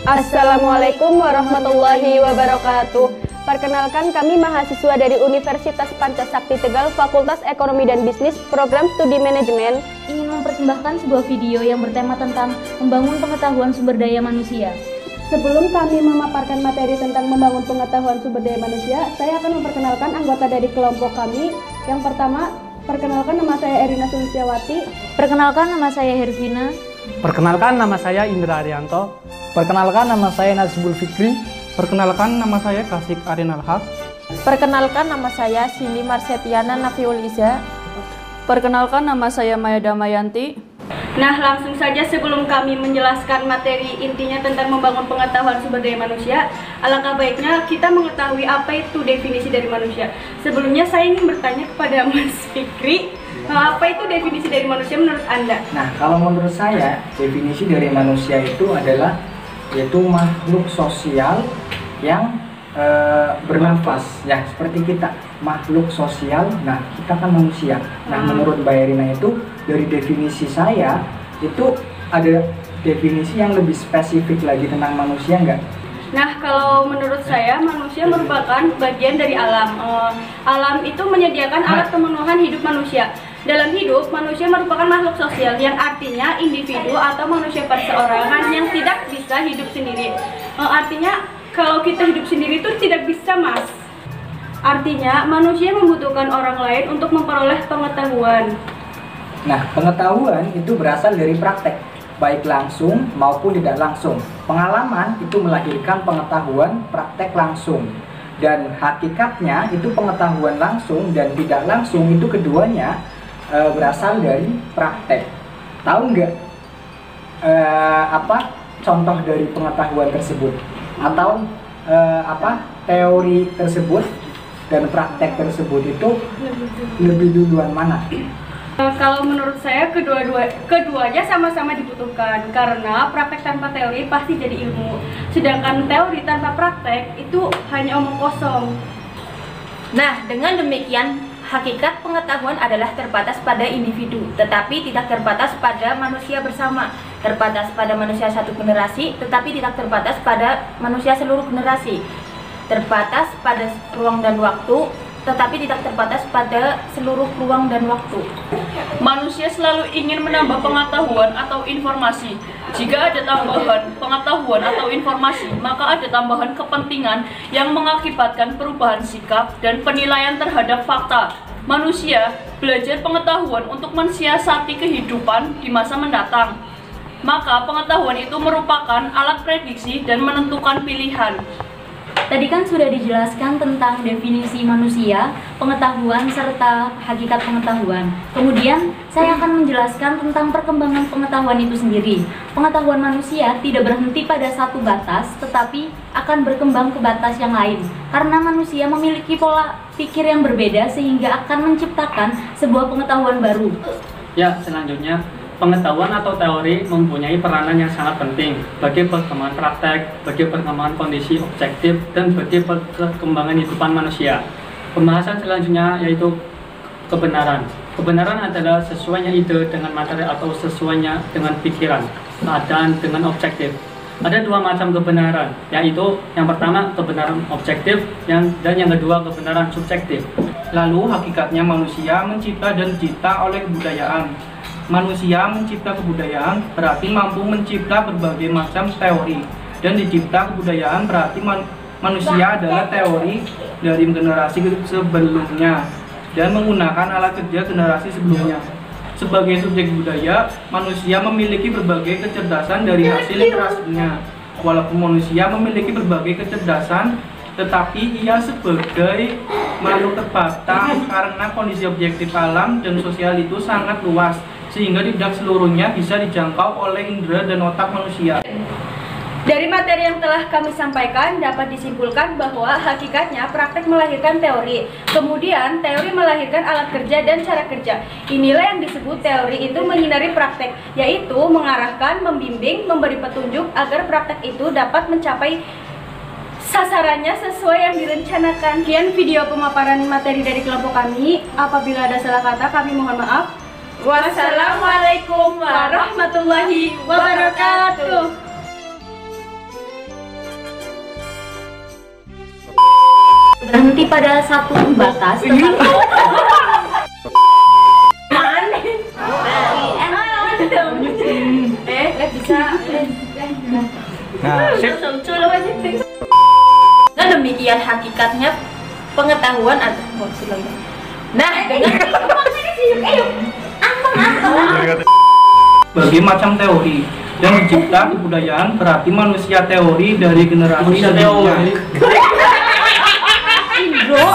Assalamualaikum warahmatullahi wabarakatuh. Perkenalkan, kami mahasiswa dari Universitas Pancasakti Tegal, Fakultas Ekonomi dan Bisnis, Program Studi Manajemen, ingin mempersembahkan sebuah video yang bertema tentang membangun pengetahuan sumber daya manusia. Sebelum kami memaparkan materi tentang membangun pengetahuan sumber daya manusia, saya akan memperkenalkan anggota dari kelompok kami. Yang pertama, perkenalkan, nama saya Erina Sulistiawati. Perkenalkan, nama saya Hervina. Perkenalkan, nama saya Indra Arianto. Perkenalkan, nama saya Nazibul Fikri. Perkenalkan, nama saya Kasik Arinal Haq. Perkenalkan, nama saya Sili Marsetiana Nafiul Iza. Perkenalkan, nama saya Maya Damayanti. Nah, langsung saja sebelum kami menjelaskan materi intinya tentang membangun pengetahuan sumber daya manusia, alangkah baiknya kita mengetahui apa itu definisi dari manusia. Sebelumnya saya ingin bertanya kepada Mas Fikri, apa itu definisi dari manusia menurut Anda? Nah, kalau menurut saya, definisi dari manusia itu adalah yaitu makhluk sosial yang bernafas, ya seperti kita, makhluk sosial. Nah, kita kan manusia. Nah, menurut Mbak Erina itu, dari definisi saya itu ada definisi yang lebih spesifik lagi tentang manusia nggak? Nah, kalau menurut saya, manusia merupakan bagian dari alam. Alam itu menyediakan alat pemenuhan hidup manusia. Dalam hidup, manusia merupakan makhluk sosial, yang artinya individu atau manusia perseorangan yang tidak bisa hidup sendiri. Artinya, kalau kita hidup sendiri itu tidak bisa, Mas. Artinya, manusia membutuhkan orang lain untuk memperoleh pengetahuan. Nah, pengetahuan itu berasal dari praktek, baik langsung maupun tidak langsung. Pengalaman itu melahirkan pengetahuan praktek langsung. Dan hakikatnya itu pengetahuan langsung dan tidak langsung itu keduanya berasal dari praktek. Tahu nggak apa contoh dari pengetahuan tersebut? Atau teori tersebut dan praktek tersebut itu lebih duluan mana? Kalau menurut saya keduanya sama-sama dibutuhkan, karena praktek tanpa teori pasti jadi ilmu, sedangkan teori tanpa praktek itu hanya omong kosong. Nah, dengan demikian, hakikat pengetahuan adalah terbatas pada individu, tetapi tidak terbatas pada manusia bersama. Terbatas pada manusia satu generasi, tetapi tidak terbatas pada manusia seluruh generasi. Terbatas pada ruang dan waktu, tetapi tidak terbatas pada seluruh ruang dan waktu. Manusia selalu ingin menambah pengetahuan atau informasi. Jika ada tambahan pengetahuan atau informasi, maka ada tambahan kepentingan yang mengakibatkan perubahan sikap dan penilaian terhadap fakta. Manusia belajar pengetahuan untuk mensiasati kehidupan di masa mendatang. Maka pengetahuan itu merupakan alat prediksi dan menentukan pilihan. Tadi kan sudah dijelaskan tentang definisi manusia, pengetahuan, serta hakikat pengetahuan. Kemudian, saya akan menjelaskan tentang perkembangan pengetahuan itu sendiri. Pengetahuan manusia tidak berhenti pada satu batas, tetapi akan berkembang ke batas yang lain. Karena manusia memiliki pola pikir yang berbeda, sehingga akan menciptakan sebuah pengetahuan baru. Ya, selanjutnya, pengetahuan atau teori mempunyai peranan yang sangat penting bagi perkembangan praktek, bagi perkembangan kondisi objektif, dan bagi perkembangan hidupan manusia. Pembahasan selanjutnya yaitu kebenaran. Kebenaran adalah sesuainya ide dengan materi atau sesuainya dengan pikiran, keadaan dengan objektif. Ada dua macam kebenaran, yaitu yang pertama kebenaran objektif dan yang kedua kebenaran subjektif. Lalu hakikatnya manusia mencipta dan dicipta oleh kebudayaan. Manusia mencipta kebudayaan berarti mampu mencipta berbagai macam teori, dan dicipta kebudayaan berarti manusia adalah teori dari generasi sebelumnya dan menggunakan alat kerja generasi sebelumnya. Sebagai subjek budaya, manusia memiliki berbagai kecerdasan dari hasil literasinya. Walaupun manusia memiliki berbagai kecerdasan, tetapi ia sebagai makhluk terbatas karena kondisi objektif alam dan sosial itu sangat luas, sehingga tidak seluruhnya bisa dijangkau oleh indera dan otak manusia. Dari materi yang telah kami sampaikan, dapat disimpulkan bahwa hakikatnya praktek melahirkan teori. Kemudian, teori melahirkan alat kerja dan cara kerja. Inilah yang disebut teori itu menyinari praktek, yaitu mengarahkan, membimbing, memberi petunjuk agar praktek itu dapat mencapai sasarannya sesuai yang direncanakan. Sekian video pemaparan materi dari kelompok kami. Apabila ada salah kata, kami mohon maaf. Wassalamualaikum warahmatullahi wabarakatuh. berhenti pada satu batas tetapi Nah, sip. Nah, demikian hakikatnya pengetahuan atau Sebagai macam teori dan mencipta kebudayaan berarti manusia teori dari generasi Manusia sebelumnya. teori. Indro